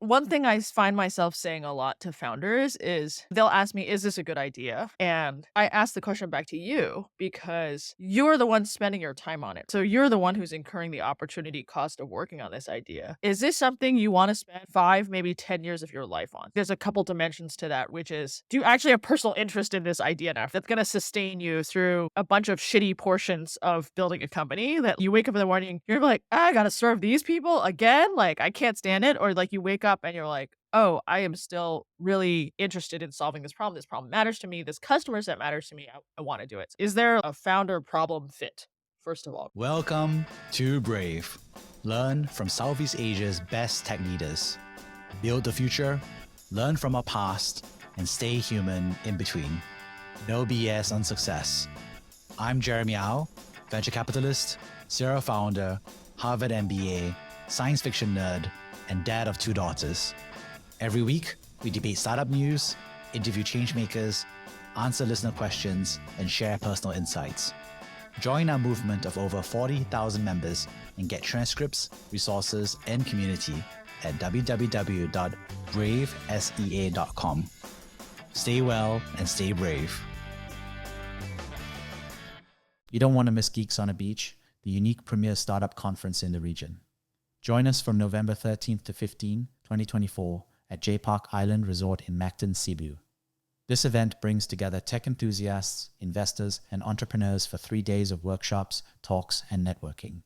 One thing I find myself saying a lot to founders is they'll ask me, is this a good idea? And I ask the question back to you because you're the one spending your time on it. So you're the one who's incurring the opportunity cost of working on this idea. Is this something you want to spend 5, maybe 10 years of your life on? There's a couple dimensions to that, which is, do you actually have personal interest in this idea enough that's going to sustain you through a bunch of shitty portions of building a company that you wake up in the morning, you're like, I got to serve these people again? Like, I can't stand it. Or like you wake up and you're like, oh, I am still really interested in solving this problem. This problem matters to me. This customer set matters to me. I want to do it. Is there a founder problem fit, first of all? Welcome to Brave. Learn from Southeast Asia's best tech leaders. Build the future, learn from our past, and stay human in between. No BS on success. I'm Jeremy Au, venture capitalist, serial founder, Harvard MBA, science fiction nerd, and dad of 2 daughters. Every week, we debate startup news, interview changemakers, answer listener questions, and share personal insights. Join our movement of over 40,000 members and get transcripts, resources, and community at www.bravesea.com. Stay well and stay brave. You don't want to miss Geeks on a Beach, the unique premier startup conference in the region. Join us from November 13th to 15, 2024 at J Park Island Resort in Mactan, Cebu. This event brings together tech enthusiasts, investors, and entrepreneurs for 3 days of workshops, talks, and networking.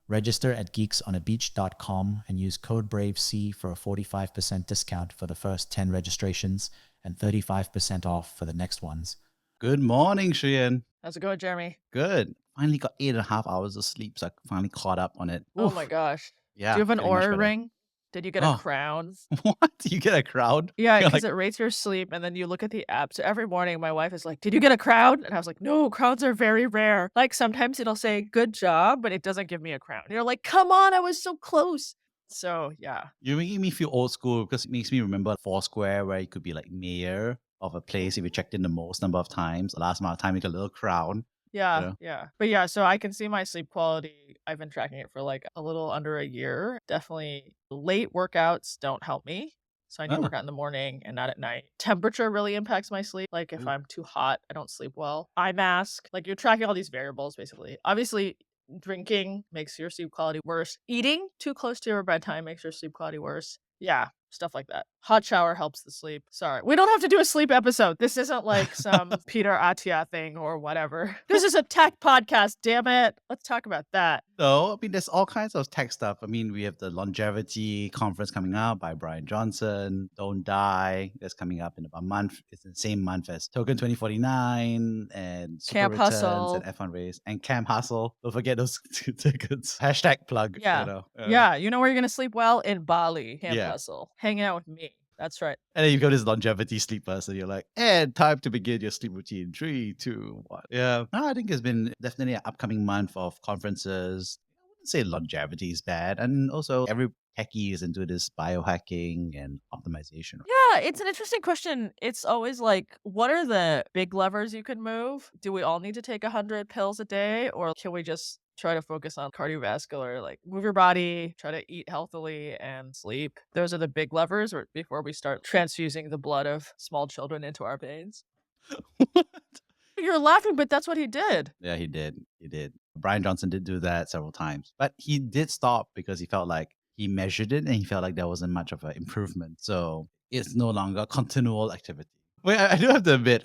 Register at geeksonabeach.com and use code BRAVEC for a 45% discount for the first 10 registrations and 35% off for the next ones. Good morning, Shiyan. How's it going, Jeremy? Good. Finally got 8.5 hours of sleep, so I finally caught up on it. Oh Oof. my gosh. Yeah. Do you have an getting much Aura better. ring? Did you get a Oh. crown? What? You get a crowd? Yeah, You're because like, it rates your sleep, and then you look at the app. So every morning, my wife is like, "Did you get a crown?" And I was like, "No, crowns are very rare." Like sometimes it'll say "Good job," but it doesn't give me a crown. You're like, "Come on, I was so close." So yeah, you're making me feel old school because it makes me remember Foursquare, where you could be like mayor of a place if you checked in the most number of times. The last amount of time, you get a little crown. yeah, know? yeah. But yeah, so I can see my sleep quality. I've been tracking it for like a little under a year. Definitely, late workouts don't help me. So I need to Oh. work out in the morning and not at night. Temperature really impacts my sleep. Like if Ooh. I'm too hot, I don't sleep well. Eye mask, like you're tracking all these variables basically. Obviously, drinking makes your sleep quality worse. Eating too close to your bedtime makes your sleep quality worse. Yeah, stuff like that. Hot shower helps the sleep. Sorry. We don't have to do a sleep episode. This isn't like some Peter Attia thing or whatever. This is a tech podcast, damn it. Let's talk about that. No, I mean, there's all kinds of tech stuff. I mean, we have the longevity conference coming up by Brian Johnson. Don't Die. That's coming up in about a month. It's in the same month as Token 2049 and Super Camp Returns Hustle. and F1 Race and Camp Hustle. Don't forget those 2 tickets. Hashtag plug. Yeah. You know, Yeah, you know where you're going to sleep well? In Bali, Camp Yeah. Hustle. Hanging out with me. That's right. And then you've got this longevity sleeper. So you're like, and time to begin your sleep routine. 3, 2, 1. Yeah. No, I think it's been definitely an upcoming month of conferences. I wouldn't say longevity is bad. And also every techie is into this biohacking and optimization. Yeah, it's an interesting question. It's always like, what are the big levers you can move? Do we all need to take 100 pills a day? Or can we just try to focus on cardiovascular, like move your body, try to eat healthily and sleep? Those are the big levers before we start transfusing the blood of small children into our veins. You're laughing, but that's what he did. Yeah, he did. He did. Brian Johnson did do that several times. But he did stop because he felt like he measured it and he felt like there wasn't much of an improvement. So it's no longer continual activity. Well, I do have to admit,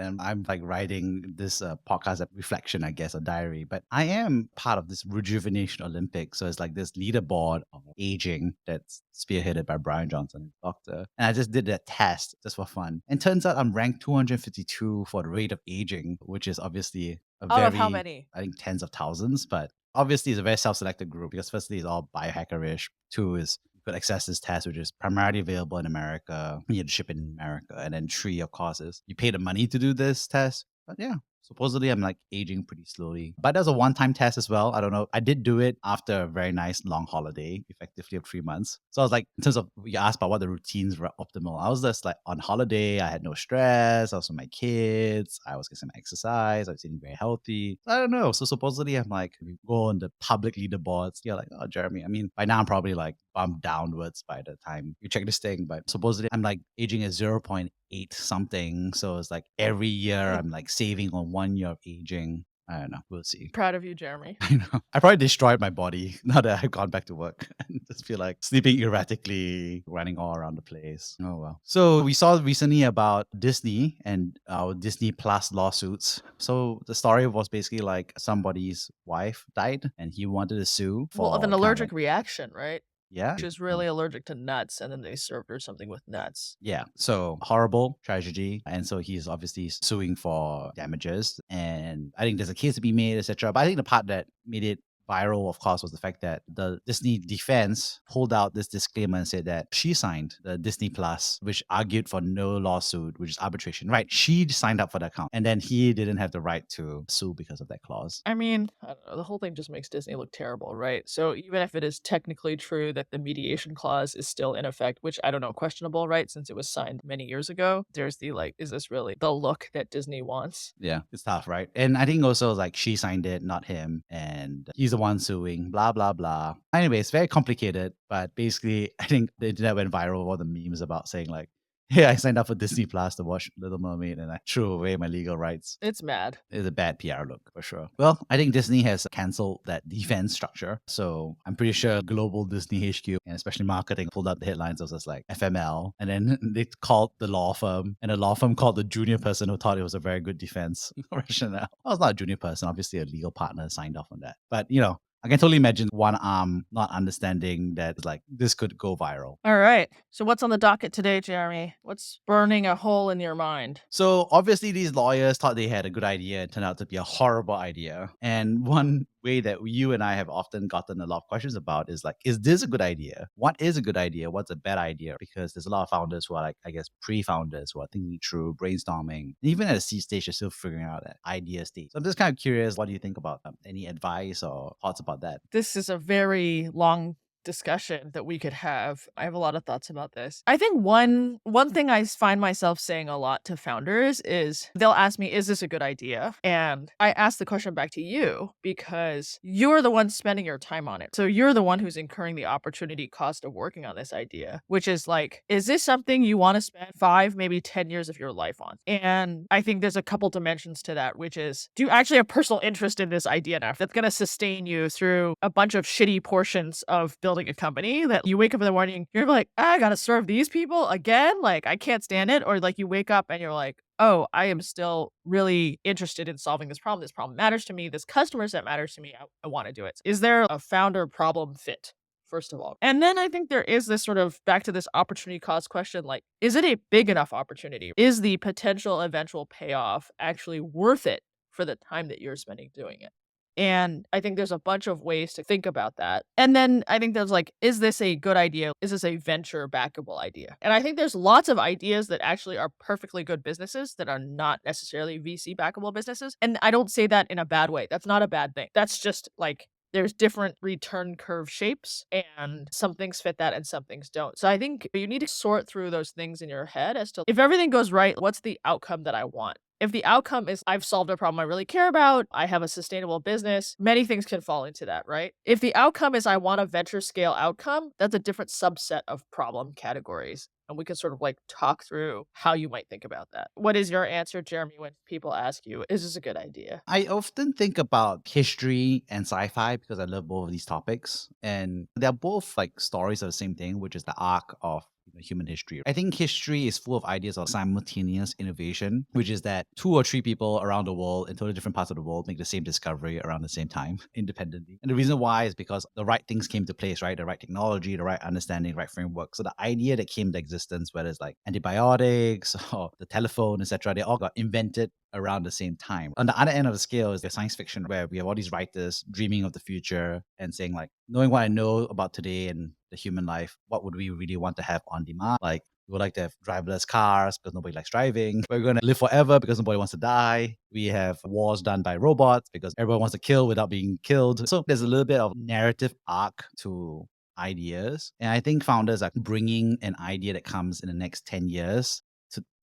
and I'm like writing this podcast of reflection, I guess, a diary, but I am part of this Rejuvenation Olympics. So it's like this leaderboard of aging that's spearheaded by Brian Johnson, doctor. And I just did that test just for fun. And turns out I'm ranked 252 for the rate of aging, which is obviously a Out very, of how many? I think tens of thousands, but obviously it's a very self-selected group because firstly, it's all biohackerish. 2 is you could access this test, which is primarily available in America. You had to ship it in America. And then 3, of course, is you pay the money to do this test. But yeah, Supposedly, I'm like aging pretty slowly, but there's a one-time test as well. I don't know. I did do it after a very nice long holiday, effectively of 3 months. So I was like, in terms of you asked about what the routines were optimal, I was just like on holiday. I had no stress. I was with my kids. I was getting some exercise. I was eating very healthy. I don't know. So supposedly, I'm like, if you go on the public leaderboards, you're like, oh, Jeremy. I mean, by now I'm probably like bumped downwards by the time you check this thing, but supposedly I'm like aging at 0.8 something. So it's like every year I'm like saving on 1 year of aging. I don't know. We'll see. Proud of you, Jeremy. I know. I probably destroyed my body now that I've gone back to work and just feel like sleeping erratically, running all around the place. Oh, well. So we saw recently about Disney and our Disney Plus lawsuits. So the story was basically like somebody's wife died and he wanted to sue Well, of for an kind of allergic like, reaction, right? yeah. She was really allergic to nuts, and then they served her something with nuts. Yeah. So horrible tragedy. And so he's obviously suing for damages. And I think there's a case to be made, etc. But I think the part that made it viral, of course, was the fact that the Disney defense pulled out this disclaimer and said that she signed the Disney Plus, which argued for no lawsuit, which is arbitration. Right. She signed up for the account. And then he didn't have the right to sue because of that clause. I mean, I don't know, the whole thing just makes Disney look terrible, right? So even if it is technically true that the mediation clause is still in effect, which I don't know, questionable, right? Since it was signed many years ago, there's the like, is this really the look that Disney wants? Yeah, it's tough, right? And I think also like she signed it, not him, and he's the one suing, blah, blah, blah. Anyway, it's very complicated, but basically, I think the internet went viral with all the memes about saying like, hey, I signed up for Disney Plus to watch Little Mermaid and I threw away my legal rights. It's mad. It's a bad PR look for sure. Well, I think Disney has canceled that defense structure. So I'm pretty sure global Disney HQ and especially marketing pulled out the headlines of just like FML. And then they called the law firm and the law firm called the junior person who thought it was a very good defense rationale. Well, it's not a junior person. Obviously, a legal partner signed off on that. But, you know, I can totally imagine one arm not understanding that like this could go viral. All right. So what's on the docket today, Jeremy? What's burning a hole in your mind? So obviously these lawyers thought they had a good idea and turned out to be a horrible idea. And one way that you and I have often gotten a lot of questions about is like, is this a good idea? What is a good idea? What's a bad idea? Because there's a lot of founders who are like, I guess, pre-founders who are thinking through, brainstorming. And even at a seed stage, they're still figuring out that idea stage. So I'm just kind of curious, what do you think about any advice or thoughts about that? This is a very long discussion that we could have. I have a lot of thoughts about this. I think one thing I find myself saying a lot to founders is they'll ask me, is this a good idea? And I ask the question back to you because you're the one spending your time on it. So you're the one who's incurring the opportunity cost of working on this idea, which is like, is this something you want to spend 5, maybe 10 years of your life on? And I think there's a couple dimensions to that, which is, do you actually have personal interest in this idea enough that's going to sustain you through a bunch of shitty portions of building a company that you wake up in the morning, you're like, I gotta serve these people again? Like, I can't stand it. Or like you wake up and you're like, oh, I am still really interested in solving this problem. This problem matters to me. This customer set matters to me. I want to do it. Is there a founder problem fit? First of all. And then I think there is this sort of back to this opportunity cost question, like, is it a big enough opportunity? Is the potential eventual payoff actually worth it for the time that you're spending doing it? And I think there's a bunch of ways to think about that. And then I think there's like, is this a good idea? Is this a venture-backable idea? And I think there's lots of ideas that actually are perfectly good businesses that are not necessarily VC-backable businesses. And I don't say that in a bad way. That's not a bad thing. That's just like, there's different return curve shapes and some things fit that and some things don't. So I think you need to sort through those things in your head as to if everything goes right, what's the outcome that I want? If the outcome is I've solved a problem I really care about, I have a sustainable business, many things can fall into that, right? If the outcome is I want a venture scale outcome, that's a different subset of problem categories. And we can sort of like talk through how you might think about that. What is your answer, Jeremy, when people ask you, is this a good idea? I often think about history and sci-fi because I love both of these topics. And they're both like stories of the same thing, which is the arc of human history. I think history is full of ideas of simultaneous innovation, which is that 2 or 3 people around the world in totally different parts of the world make the same discovery around the same time independently. And the reason why is because the right things came to place, right? The right technology, the right understanding, the right framework. So the idea that came to existence, whether it's like antibiotics or the telephone, etc., they all got invented around the same time. On the other end of the scale is the science fiction, where we have all these writers dreaming of the future and saying like, knowing what I know about today and the human life, what would we really want to have on demand? Like, we would like to have driverless cars because nobody likes driving. We're going to live forever because nobody wants to die. We have wars done by robots because everyone wants to kill without being killed. So there's a little bit of narrative arc to ideas. And I think founders are bringing an idea that comes in the next 10 years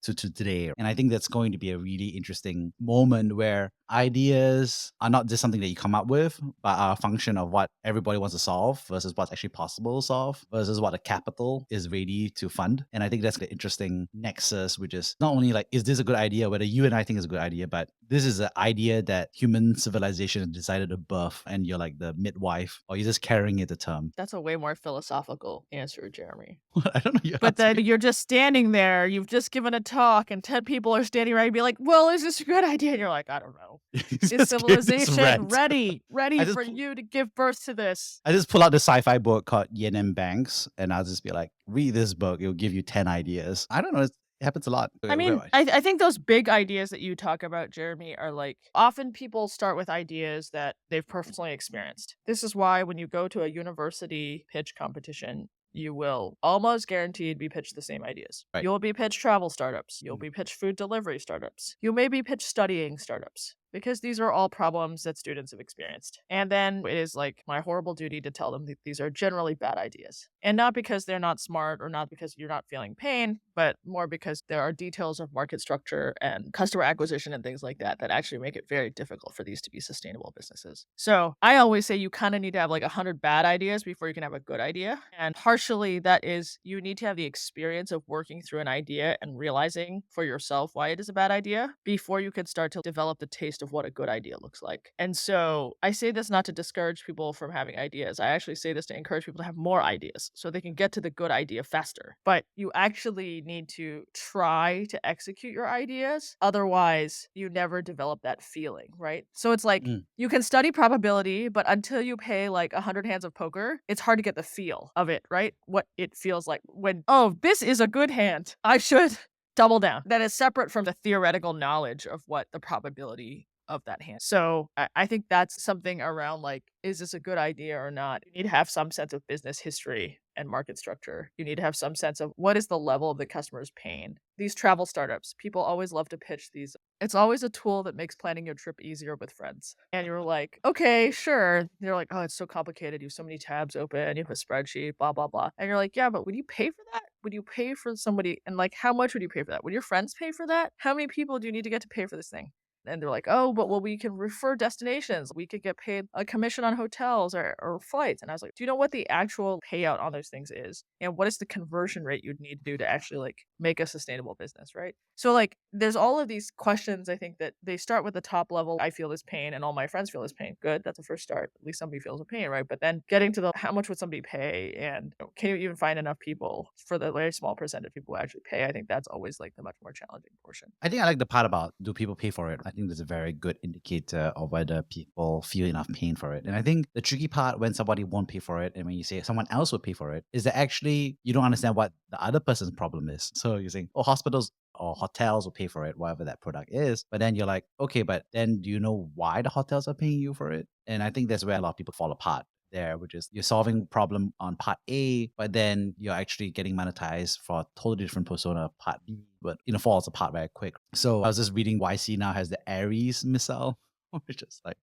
to today. And I think that's going to be a really interesting moment where ideas are not just something that you come up with, but are a function of what everybody wants to solve versus what's actually possible to solve versus what the capital is ready to fund. And I think that's the interesting nexus, which is not only like, is this a good idea, whether you and I think is a good idea, but this is an idea that human civilization has decided to birth and you're like the midwife or you're just carrying it to term. That's a way more philosophical answer, Jeremy. I don't know. You But asked then me. you're just standing there, you've just given a talk, and 10 people are standing around and be like, well, is this a good idea? And you're like, I don't know. Is Just give this civilization rant. ready I just for pu- you to give birth to this? I just pull out the sci-fi book called Yin and Banks, and I'll just be like, read this book. It'll give you 10 ideas. I don't know. It happens a lot. I mean, I think those big ideas that you talk about, Jeremy, are like often people start with ideas that they've personally experienced. This is why when you go to a university pitch competition, you will almost guaranteed be pitched the same ideas. Right. You'll be pitched travel startups. You'll be pitched food delivery startups. You may be pitched studying startups. Because these are all problems that students have experienced. And then it is like my horrible duty to tell them that these are generally bad ideas. And not because they're not smart or not because you're not feeling pain, but more because there are details of market structure and customer acquisition and things like that that actually make it very difficult for these to be sustainable businesses. So I always say you kind of need to have like 100 bad ideas before you can have a good idea. And partially that is you need to have the experience of working through an idea and realizing for yourself why it is a bad idea before you can start to develop the taste of what a good idea looks like. And so I say this not to discourage people from having ideas. I actually say this to encourage people to have more ideas so they can get to the good idea faster. But you actually need to try to execute your ideas. Otherwise, you never develop that feeling, right? So it's like you can study probability, but until you pay like 100 hands of poker, it's hard to get the feel of it, right? What it feels like when, oh, this is a good hand. I should double down. That is separate from the theoretical knowledge of what the probability of that hand. So I think that's something around like, is this a good idea or not? You need to have some sense of business history and market structure. You need to have some sense of what is the level of the customer's pain. These travel startups, people always love to pitch these. It's always a tool that makes planning your trip easier with friends. And you're like, okay, sure. They're like, oh, it's so complicated. You have so many tabs open. You have a spreadsheet, blah, blah, blah. And you're like, yeah, but would you pay for that? Would you pay for somebody? And like, how much would you pay for that? Would your friends pay for that? How many people do you need to get to pay for this thing? And they're like, oh, but well, we can refer destinations. We could get paid a commission on hotels or flights. And I was like, do you know what the actual payout on those things is? And what is the conversion rate you'd need to do to actually like make a sustainable business, right? So like there's all of these questions. I think that they start with the top level. I feel this pain and all my friends feel this pain. Good. That's a first start. At least somebody feels a pain, right? But then getting to the how much would somebody pay and can you even find enough people for the very small percentage of people who actually pay? I think that's always like the much more challenging portion. I think I like the part about do people pay for it? I think that's a very good indicator of whether people feel enough pain for it. And I think the tricky part when somebody won't pay for it and when you say someone else will pay for it is that actually you don't understand what the other person's problem is. So you're saying, oh, hospitals or hotels will pay for it, whatever that product is. But then you're like, okay, but then do you know why the hotels are paying you for it? And I think that's where a lot of people fall apart there, which is you're solving problem on part A, but then you're actually getting monetized for a totally different persona part B, but falls apart very quick. So I was just reading YC now has the Ares missile, which is like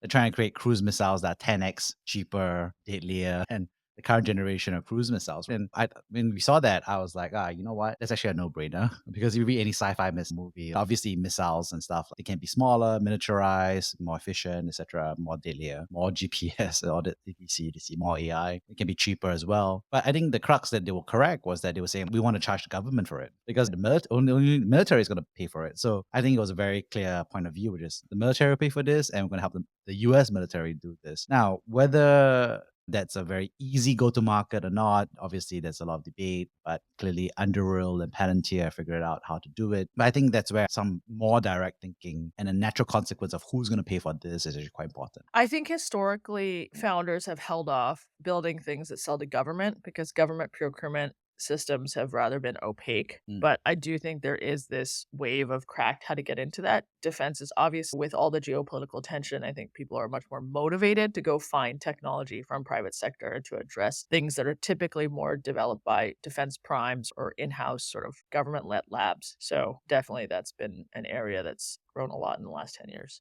they're trying to create cruise missiles that are 10x cheaper, deadlier, and the current generation of cruise missiles. And when we saw that, I was like, you know what? That's actually a no-brainer because if you read any sci-fi movie, obviously missiles and stuff, they can be smaller, miniaturized, more efficient, etc., more deadlier, more GPS, all the DPC, more AI. It can be cheaper as well. But I think the crux that they were correct was that they were saying we want to charge the government for it because the only military is going to pay for it. So I think it was a very clear point of view, which is the military will pay for this, and we're going to help the US military do this. Now, whether that's a very easy go-to-market or not. Obviously, there's a lot of debate, but clearly Underworld and Palantir figured out how to do it. But I think that's where some more direct thinking and a natural consequence of who's going to pay for this is actually quite important. I think historically, founders have held off building things that sell to government because government procurement systems have rather been opaque. Mm. But I do think there is this wave of cracked how to get into that. Defense is obvious with all the geopolitical tension. I think people are much more motivated to go find technology from private sector and to address things that are typically more developed by defense primes or in-house sort of government-led labs. So definitely that's been an area that's grown a lot in the last 10 years.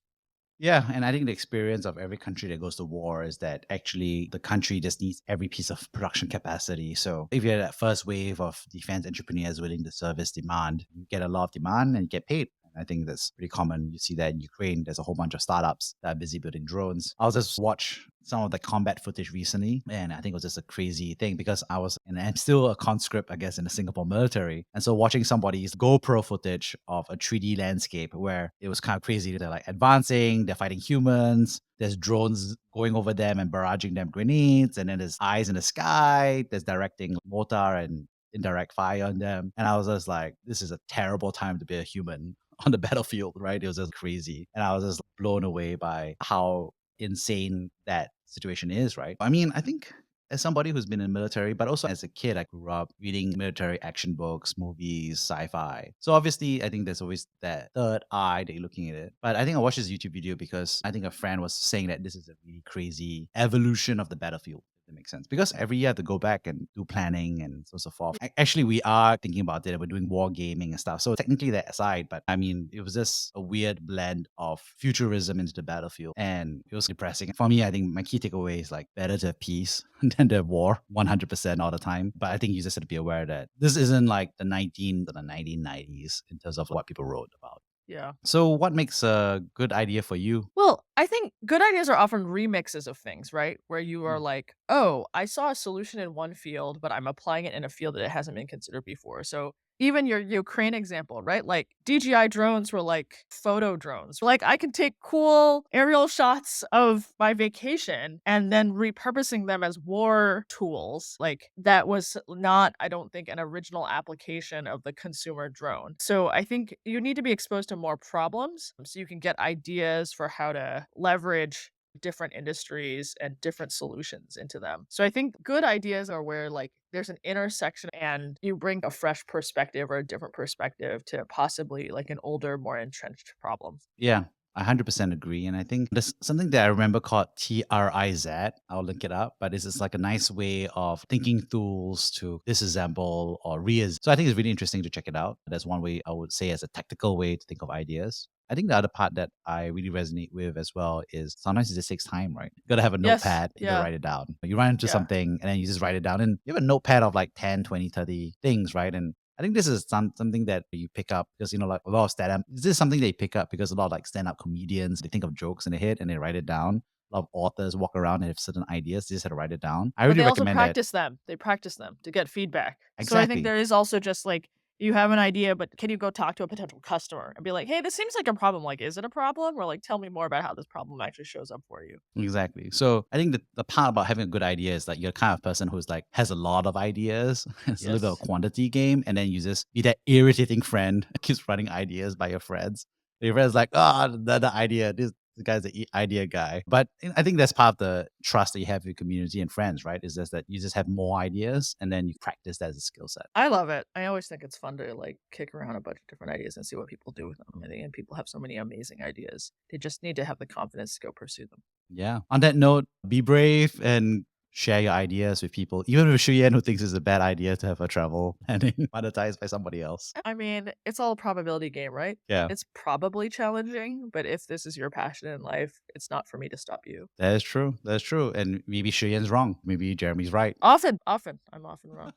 Yeah, and I think the experience of every country that goes to war is that actually the country just needs every piece of production capacity. So if you're that first wave of defense entrepreneurs willing to service demand, you get a lot of demand and you get paid. I think that's pretty common. You see that in Ukraine. There's a whole bunch of startups that are busy building drones. I was just watch some of the combat footage recently, and I think it was just a crazy thing because and I'm still a conscript, I guess, in the Singapore military. And so watching somebody's GoPro footage of a 3D landscape where it was kind of crazy. They're like advancing, they're fighting humans, there's drones going over them and barraging them grenades, and then there's eyes in the sky, there's directing mortar and indirect fire on them. And I was just like, this is a terrible time to be a human on the battlefield, right? It was just crazy. And I was just blown away by how insane that situation is, right? I mean, I think as somebody who's been in the military, but also as a kid, I grew up reading military action books, movies, sci-fi. So obviously, I think there's always that third eye that you're looking at it. But I think I watched this YouTube video because I think a friend was saying that this is a really crazy evolution of the battlefield. That makes sense because every year I have to go back and do planning and so forth. Actually, we are thinking about it. We're doing war gaming and stuff. So technically that aside, but I mean, it was just a weird blend of futurism into the battlefield, and it was depressing. For me, I think my key takeaway is like better to have peace than to have war 100% all the time. But I think you just have to be aware that this isn't like the 1990s in terms of what people wrote about. Yeah. So what makes a good idea for you? Well, I think good ideas are often remixes of things, right? Where you are Mm. like, oh, I saw a solution in one field, but I'm applying it in a field that it hasn't been considered before. So even your Ukraine example, right? Like DJI drones were like photo drones. Like I can take cool aerial shots of my vacation and then repurposing them as war tools. Like that was not, I don't think, an original application of the consumer drone. So I think you need to be exposed to more problems so you can get ideas for how to leverage different industries and different solutions into them. So I think good ideas are where like there's an intersection and you bring a fresh perspective or a different perspective to possibly like an older, more entrenched problem. Yeah, I 100% agree. And I think there's something that I remember called TRIZ. I'll link it up, but this is like a nice way of thinking tools to disassemble or reassemble. So I think it's really interesting to check it out. That's one way I would say as a tactical way to think of ideas. I think the other part that I really resonate with as well is sometimes it just takes time, right? You gotta have a Yes. notepad, you gotta Yeah. write it down. You run into Yeah. something and then you just write it down. And you have a notepad of like 10, 20, 30 things, right? And I think this is something that you pick up because, like a lot of stand-up, this is something they pick up because a lot of like stand-up comedians, they think of jokes in their head and they write it down. A lot of authors walk around and have certain ideas, they just have to write it down. I But really they also recommend that. practice them. They practice them to get feedback. So I Exactly. think there is also just like you have an idea, but can you go talk to a potential customer and be like, hey, this seems like a problem. Like, is it a problem? Or like, tell me more about how this problem actually shows up for you. Exactly. So I think the part about having a good idea is that you're the kind of person who's like has a lot of ideas. It's a little bit of Yes. a quantity game. And then you just be that irritating friend that keeps running ideas by your friends. Your friend's like, oh, the idea. This guy's the idea guy. But I think that's part of the trust that you have with your community and friends, right? Is just that you just have more ideas and then you practice that as a skill set. I love it. I always think it's fun to like kick around a bunch of different ideas and see what people do with them. I think and people have so many amazing ideas. They just need to have the confidence to go pursue them. Yeah. On that note, be brave and share your ideas with people, even with Shiyan, who thinks it's a bad idea to have a travel planning monetized by somebody else. I mean, it's all a probability game, right? Yeah, It's probably challenging, but if this is your passion in life, it's not for me to stop you. that is true. That's true. And maybe Shiyan's wrong. Maybe Jeremy's right. Often. I'm often wrong.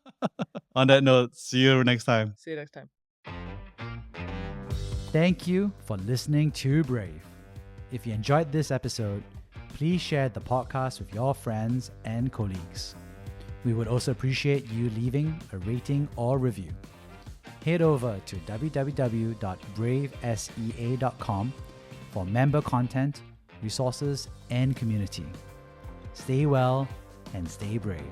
On that note, see you next time. See you next time. Thank you for listening to Brave. If you enjoyed this episode, please share the podcast with your friends and colleagues. We would also appreciate you leaving a rating or review. Head over to www.bravesea.com for member content, resources, and community. Stay well and stay brave.